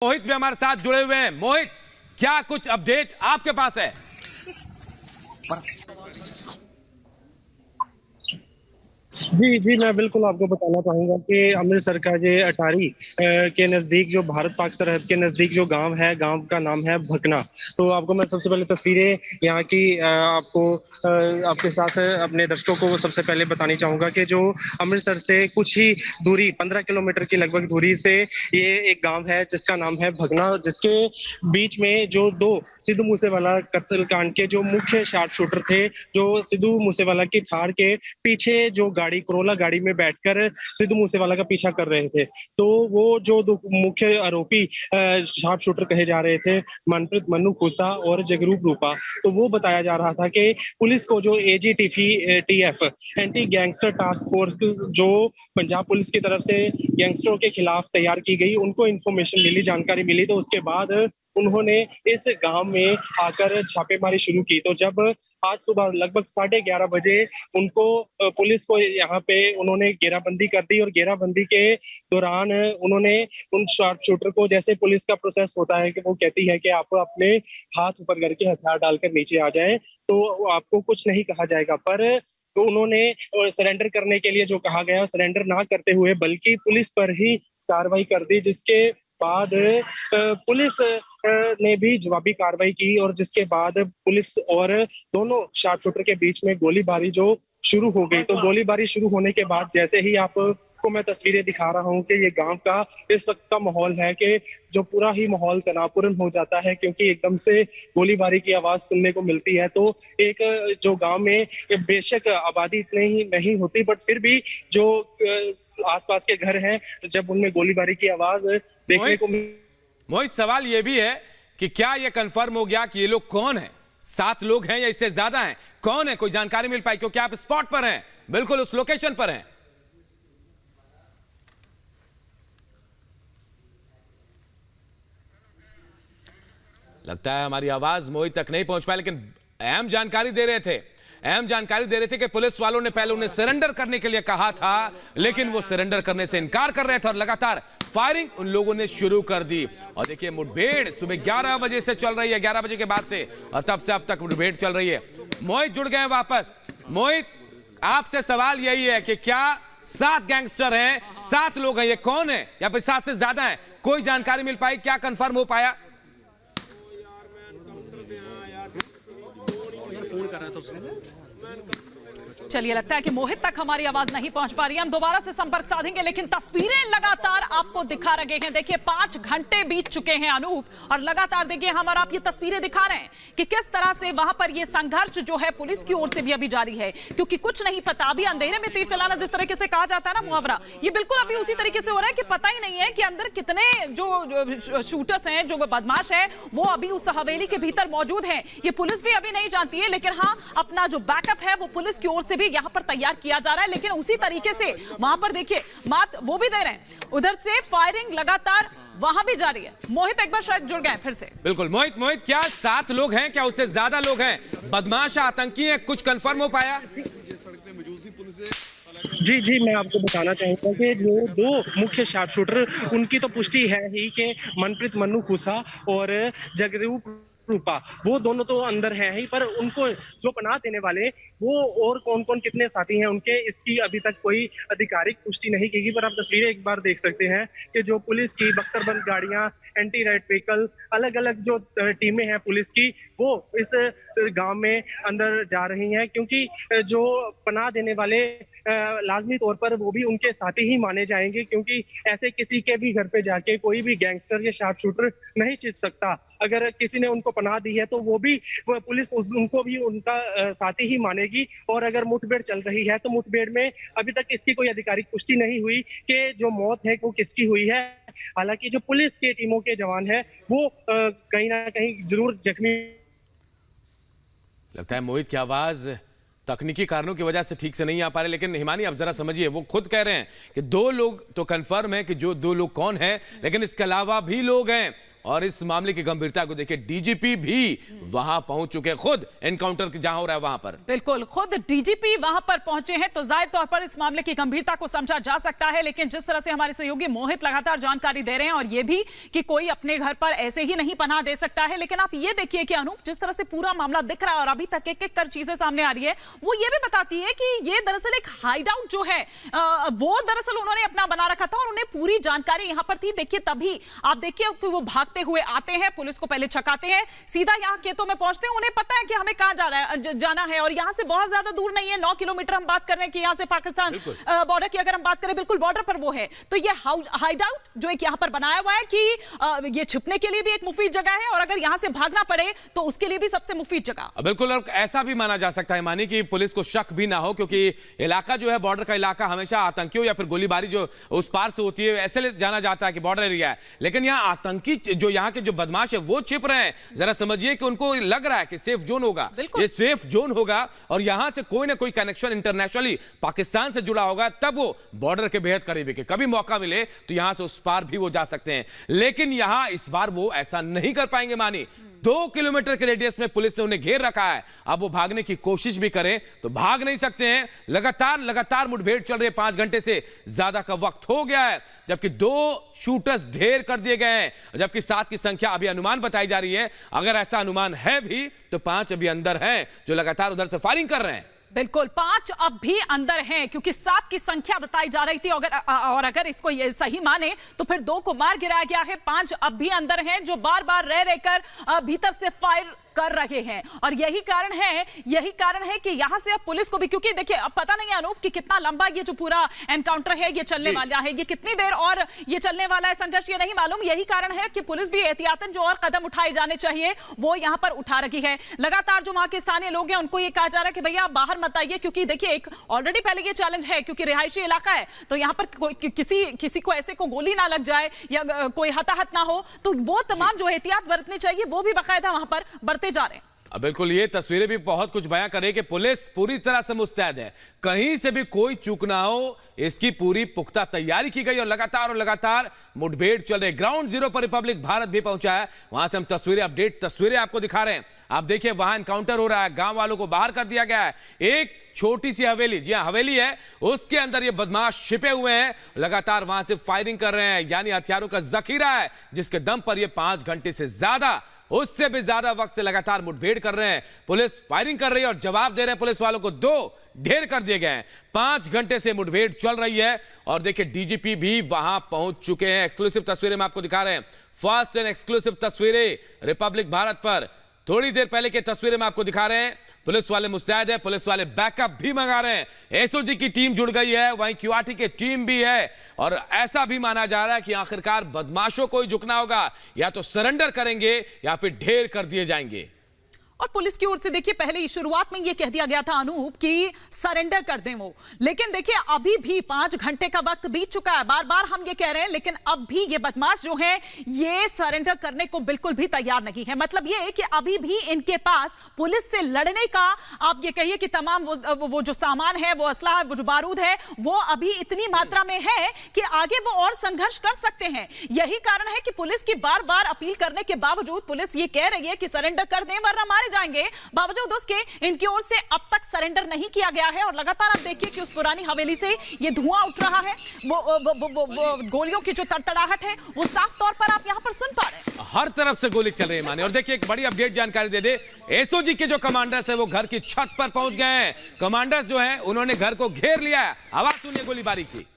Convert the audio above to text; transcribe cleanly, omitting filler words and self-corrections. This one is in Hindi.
मोहित भी हमारे साथ जुड़े हुए हैं। मोहित, क्या कुछ अपडेट आपके पास है? जी, जी, मैं बिल्कुल आपको बताना चाहूँगा कि अमृतसर का ये अटारी के नज़दीक जो भारत-पाक सरहद के नज़दीक जो गाँव है, गाँव का नाम है भकना। तो आपको मैं सबसे पहले तस्वीरें यहाँ की आपके साथ अपने दर्शकों को सबसे पहले बतानी चाहूँगा कि जो अमृतसर से कुछ ही दूरी 15 किलोमीटर की लगभग दूरी से ये एक गाँव है जिसका नाम है भकना, जिसके बीच में जो 2 सिद्धू मूसेवाला कत्लकांड के जो मुख्य शार्प शूटर थे, जो सिद्धू मूसेवाला की थार के पीछे जो गाड़ी कोरोला गाड़ी में बैठकर सिद्धू मूसेवाला का पीछा कर रहे थे। तो वो जो दो मुख्य आरोपी शार्प शूटर कहे जा रहे थे, मनप्रीत मन्नू खूसा और जगरूप रूपा। तो वो बताया जा रहा था कि पुलिस को जो AGTF anti gangster task force जो पंजाब पुलिस की तरफ से गैंगस्टरों के खिलाफ तैयार की गई, उनको इन्फॉर्मेशन मिली, जानकारी मिली। तो उसके बाद उन्होंने इस गांव में आकर छापेमारी शुरू की। तो जब आज सुबह लगभग 11:30 बजे उनको पुलिस को यहाँ पे उन्होंने घेराबंदी कर दी और घेराबंदी के दौरान उन्होंने उन शार्प शूटर को, जैसे पुलिस का प्रोसेस होता है कि वो कहती है कि आप अपने हाथ ऊपर करके हथियार डालकर नीचे आ जाएं, तो आपको कुछ नहीं कहा जाएगा। पर तो उन्होंने सरेंडर करने के लिए जो कहा गया, सरेंडर ना करते हुए बल्कि पुलिस पर ही कार्रवाई कर दी, जिसके बाद पुलिस ने भी जवाबी कार्रवाई की और जिसके बाद पुलिस और दोनों शार्प शूटर के बीच में गोलीबारी जो शुरू हो गई। तो गोलीबारी शुरू होने के बाद जैसे ही आपको मैं तस्वीरें दिखा रहा हूं कि ये गांव का इस वक्त का माहौल है कि जो पूरा ही माहौल तनावपूर्ण हो जाता है, क्योंकि एकदम से गोलीबारी की आवाज सुनने को मिलती है। तो एक जो गांव में बेशक आबादी इतनी ही नहीं होती, बट फिर भी जो आसपास के घर हैं, जब उनमें गोलीबारी की आवाज देखने को मोहित, सवाल यह भी है कि क्या यह कंफर्म हो गया कि ये लोग कौन है? 7 लोग हैं या इससे ज्यादा हैं? कौन है? कोई जानकारी मिल पाई? क्योंकि आप स्पॉट पर हैं, बिल्कुल उस लोकेशन पर हैं। लगता है हमारी आवाज मोहित तक नहीं पहुंच पाई, लेकिन अहम जानकारी दे रहे थे कि पुलिस वालों ने पहले उन्हें सरेंडर करने के लिए कहा था, लेकिन वो सरेंडर करने से इनकार कर रहे थे और लगातार फायरिंग उन लोगों ने शुरू कर दी। और देखिए, मुठभेड़ सुबह 11 बजे से चल रही है, 11 बजे के बाद से, और तब से अब तक मुठभेड़ चल रही है। मोहित जुड़ गए वापस। मोहित, आपसे सवाल यही है कि क्या 7 गैंगस्टर हैं, 7 लोग हैं, ये कौन है या फिर 7 से ज्यादा हैं? कोई जानकारी मिल पाई? क्या कंफर्म हो पाया? चलिए, लगता है कि मोहित तक हमारी आवाज नहीं पहुंच पा रही है। हम दोबारा से संपर्क साधेंगे, लेकिन तस्वीरें लगातार आपको दिखा रहे हैं। देखिए, 5 घंटे बीत चुके हैं अनूप, और लगातार देखिए हम और आप ये तस्वीरें दिखा रहे हैं कि किस तरह से वहां पर ये संघर्ष जो है पुलिस की ओर से भी अभी जारी है, क्योंकि कुछ नहीं पता। अभी अंधेरे में तीर चलाना, जिस तरीके से कहा जाता है ना मुहावरा, ये बिल्कुल अभी उसी तरीके से हो रहा है कि पता ही नहीं है कि अंदर कितने जो शूटर्स हैं, जो बदमाश है, वो अभी उस हवेली के भीतर मौजूद है। ये पुलिस भी अभी नहीं जानती है, लेकिन हाँ, अपना जो बैकअप है वो पुलिस की ओर से भी यहां पर तैयार किया जा रहा है। लेकिन उसी तरीके से वहां पर देखिए मात वो भी दे रहे हैं, उधर से फायरिंग लगातार वहां भी जारी है। मोहित एक बार शायद जुड़ गए फिर से। बिल्कुल मोहित, क्या 7 लोग हैं? क्या उससे ज्यादा लोग हैं? बदमाश, आतंकी है? कुछ कंफर्म हो पाया? जी, जी, मैं आपको बताना चाहूंगा कि जो 2 मुख्य शार्प शूटर, उनकी तो पुष्टि है ही कि मनप्रीत मन्नू खूसा और जगरूप रूपा, वो दोनों तो अंदर हैं ही, पर उनको जो पनाह देने वाले वो और कौन-कौन कितने साथी हैं उनके, इसकी अभी तक कोई आधिकारिक पुष्टि नहीं की गई। पर आप तस्वीरें एक बार देख सकते हैं कि जो पुलिस की बख्तरबंद गाड़ियां, एंटी राइट व्हीकल, अलग-अलग जो टीमें हैं पुलिस की, वो इस गांव में अंदर जा रही हैं, क्योंकि जो पनाह देने वाले लाजमी तौर पर वो भी उनके साथी ही माने जाएंगे, क्योंकि ऐसे किसी के भी घर पे जाके कोई भी गैंगस्टर या शार्प शूटर नहीं छिप सकता। अगर किसी ने उनको पनाह दी है तो वो भी पुलिस उनको भी उनका साथी ही मानेगी। और अगर मुठभेड़ चल रही है तो मुठभेड़ में अभी तक इसकी कोई आधिकारिक पुष्टि नहीं हुई कि जो मौत है वो किसकी हुई है। हालांकि जो पुलिस के टीमों के जवान है वो कहीं ना कहीं जरूर जख्मी। लगता है मोहित की आवाज तकनीकी कारणों की वजह से ठीक से नहीं आ पा रहे, लेकिन हिमानी आप जरा समझिए, वो खुद कह रहे हैं कि 2 लोग तो कंफर्म है कि जो 2 लोग कौन है, लेकिन इसके अलावा भी लोग हैं और इस मामले की गंभीरता को देखिए, डीजीपी भी वहां पहुंच चुके हैं, खुद एनकाउंटर जहां हो रहा है वहां पर। बिल्कुल, खुद डीजीपी वहां पर पहुंचे हैं, तो जाहिर तौर पर इस मामले की गंभीरता को समझा जा सकता है। लेकिन जिस तरह से हमारे सहयोगी मोहित लगातार जानकारी दे रहे हैं, और ये भी कि कोई अपने घर पर ऐसे ही नहीं पनाह दे सकता है। लेकिन आप ये देखिए कि अनूप, जिस तरह से पूरा मामला दिख रहा है और अभी तक एक एक कर चीजें सामने आ रही है, वो ये भी बताती है कि ये दरअसल एक हाइड आउट जो है वो दरअसल उन्होंने अपना बना रखा था और उन्हें पूरी जानकारी यहां पर थी। देखिए, तभी आप देखिए कि वो भागते हुए आते हैं, पुलिस को पहले छकाते हैं, सीधा यहां खेतों में पहुंचते हैं। उन्हें पता है कि हमें कहां जाना है और यहां से बहुत ज्यादा दूर नहीं है, 9 किलोमीटर हम बात कर रहे हैं कि यहां से पाकिस्तान बॉर्डर की अगर हम बात करें, बिल्कुल बॉर्डर पर वो है। तो ये हाइड आउट जो एक यहां पर बनाया हुआ है कि ये छिपने के लिए भी एक मुफीद जगह है, और अगर यहां से भागना पड़े तो उसके लिए भी सबसे मुफीद जगह। बिल्कुल, और ऐसा भी माना जा सकता है मानी कि पुलिस को शक भी ना हो, क्योंकि इलाका जो है, बॉर्डर का इलाका हमेशा आतंकियों या फिर गोलीबारी जो उस पार से होती है, ऐसे जाना जाता है कि बॉर्डर एरिया है। लेकिन यहाँ आतंकी जो यहाँ के जो बदमाश है वो छिप रहे हैं। जरा समझिए कि उनको लग रहा है कि सेफ जोन होगा, ये सेफ जोन होगा, और यहां से कोई ना कोई कनेक्शन इंटरनेशनली पाकिस्तान से जुड़ा होगा, तब वो बॉर्डर के बेहद करीब है कि कभी मौका मिले तो यहां से उस पार भी वो जा सकते हैं। लेकिन यहां इस बार वो ऐसा नहीं कर पाएंगे मानी। 2 किलोमीटर के रेडियस में पुलिस ने उन्हें घेर रखा है। अब वो भागने की कोशिश भी करें तो भाग नहीं सकते हैं। लगातार मुठभेड़ चल रही है, 5 घंटे से ज्यादा का वक्त हो गया है, जबकि 2 शूटर्स ढेर कर दिए गए हैं, जबकि 7 की संख्या अभी अनुमान बताई जा रही है। अगर ऐसा अनुमान है भी तो 5 अभी अंदर हैं जो लगातार उधर से फायरिंग कर रहे हैं। बिल्कुल, 5 अब भी अंदर हैं, क्योंकि 7 की संख्या बताई जा रही थी। अगर इसको ये सही माने तो फिर 2 को मार गिराया गया है, 5 अब भी अंदर हैं जो बार बार रह रहकर भीतर से फायर कर रहे हैं। और यही कारण है कि यहां से अब पुलिस को भी, क्योंकि देखिए अब पता नहीं है अनूप कि कितना लंबा ये जो पूरा एनकाउंटर है ये चलने वाला है, ये कितनी देर और ये चलने वाला है संघर्ष, ये नहीं मालूम। यही कारण है कि पुलिस भी एहतियातन जो और कदम उठाए जाने चाहिए वो यहां पर उठा रही है। लगातार जो वहां के स्थानीय लोग हैं उनको ये कहा जा रहा है कि भैया आप बाहर मत आइए, क्योंकि देखिए एक ऑलरेडी पहले ये चैलेंज है, क्योंकि रिहायशी इलाका है, तो यहां पर किसी को ऐसे को गोली ना लग जाए या कोई हताहत ना हो, तो वो तमाम जो एहतियात बरतनी चाहिए वो भी बाकायदा वहां पर बरते जा रहे हैं। बिल्कुल, ये तस्वीरें भी बहुत कुछ बयां करें कि पुलिस पूरी तरह से मुस्तैद है, कहीं से भी कोई चूक ना हो, इसकी पूरी पुख्ता तैयारी की गई और लगातार मुठभेड़ चल रही। ग्राउंड जीरो पर रिपब्लिक भारत भी पहुंचा है, वहां से हम अपडेट तस्वीरें आपको दिखा रहे हैं। आप देखिए, वहां एनकाउंटर हो रहा है, गांव वालों को बाहर कर दिया गया है। एक छोटी सी हवेली, जी हां हवेली है, उसके अंदर ये बदमाश छिपे हुए हैं, लगातार वहां से फायरिंग कर रहे हैं, यानी हथियारों का जखीरा है, जिसके दम पर ये 5 घंटे से ज्यादा, उससे भी ज्यादा वक्त से लगातार मुठभेड़ कर रहे हैं। पुलिस फायरिंग कर रही है और जवाब दे रहे हैं पुलिस वालों को। 2 ढेर कर दिए गए हैं। 5 घंटे से मुठभेड़ चल रही है और देखिए डीजीपी भी वहां पहुंच चुके हैं। एक्सक्लूसिव तस्वीरें हम आपको दिखा रहे हैं, फर्स्ट एंड एक्सक्लूसिव तस्वीरें रिपब्लिक भारत पर। थोड़ी देर पहले की तस्वीरें हम आपको दिखा रहे हैं। पुलिस वाले मुस्तैद है, पुलिस वाले बैकअप भी मंगा रहे हैं। एसओजी की टीम जुड़ गई है, वहीं क्यूआरटी की टीम भी है, और ऐसा भी माना जा रहा है कि आखिरकार बदमाशों को ही झुकना होगा, या तो सरेंडर करेंगे या फिर ढेर कर दिए जाएंगे। और पुलिस की ओर से देखिए पहले ही शुरुआत में ये कह दिया गया था अनूप कि सरेंडर कर दें वो, लेकिन देखिए अभी भी 5 घंटे का वक्त बीत चुका है। बार बार हम ये कह रहे हैं, लेकिन अब भी ये बदमाश जो हैं ये सरेंडर करने को बिल्कुल भी तैयार नहीं है। मतलब ये कि अभी भी इनके पास पुलिस से लड़ने का, आप ये कहिए कि तमाम वो जो सामान है, वो असला है, वो जो बारूद है, वो अभी इतनी मात्रा में है कि आगे वो और संघर्ष कर सकते हैं। यही कारण है कि पुलिस की बार बार अपील करने के बावजूद पुलिस ये कह रही है कि सरेंडर कर दें वरना मारे जाएंगे। बावजूद उसके इनकी ओर से अब तक सरेंडर नहीं किया गया है, और लगातार आप देखिए कि उस पुरानी हवेली से ये धुआं उठ रहा है, वो गोलियों की जो तड़तड़ाहट है वो साफ तौर पर आप यहां पर सुन पा रहे हैं। हर तरफ से गोली चल रही है माने। और देखिए एक बड़ी अपडेट जानकारी दे दे, एसओजी के जो कमांडर्स है वो घर की छत पर पहुंच गए हैं। कमांडर्स जो है उन्होंने घर को घेर लिया है। आवाज सुनिए गोलीबारी की।